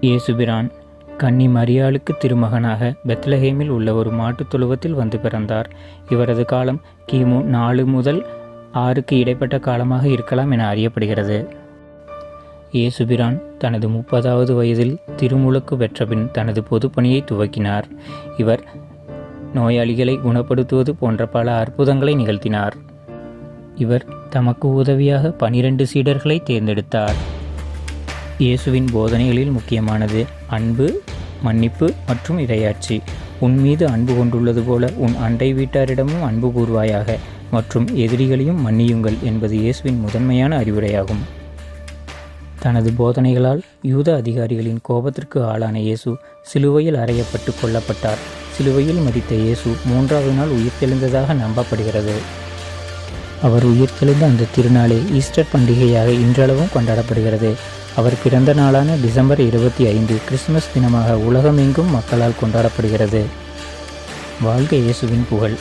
இயேசுபிரான் கன்னி மரியாளுக்கு திருமகனாக பெத்லஹேமில் உள்ள ஒரு மாட்டுத் தொழுவத்தில் வந்து பிறந்தார். இவரது காலம் கிமு 4 முதல் 6க்கு இடைப்பட்ட காலமாக இருக்கலாம் என அறியப்படுகிறது. இயேசுபிரான் தனது 30வது வயதில் திருமுழுக்கு பெற்றபின் தனது பொதுப்பணியை துவக்கினார். இவர் நோயாளிகளை குணப்படுத்துவது போன்ற பல அற்புதங்களை நிகழ்த்தினார். இவர் தமக்கு உதவியாக 12 சீடர்களை தேர்ந்தெடுத்தார். இயேசுவின் போதனைகளில் முக்கியமானது அன்பு, மன்னிப்பு மற்றும் இறையாட்சி. உன் மீது அன்பு கொண்டுள்ளது போல உன் அண்டை வீட்டாரிடமும் அன்பு கூர்வாயாக மற்றும் எதிரிகளையும் மன்னியுங்கள் என்பது இயேசுவின் முதன்மையான அறிவுரையாகும். தனது போதனைகளால் யூத அதிகாரிகளின் கோபத்திற்கு ஆளான இயேசு சிலுவையில் அறையப்பட்டு கொல்லப்பட்டார். சிலுவையில் மரித்த இயேசு 3வது நாள் உயிர்த்தெழுந்ததாக நம்பப்படுகிறது. அவர் உயிர்த்தெழுந்த அந்த திருநாளே ஈஸ்டர் பண்டிகையாக இன்றளவும் கொண்டாடப்படுகிறது. அவர் பிறந்த நாளான டிசம்பர் 25 கிறிஸ்துமஸ் தினமாக உலகமெங்கும் மக்களால் கொண்டாடப்படுகிறது. வாழ்க இயேசுவின் புகழ்.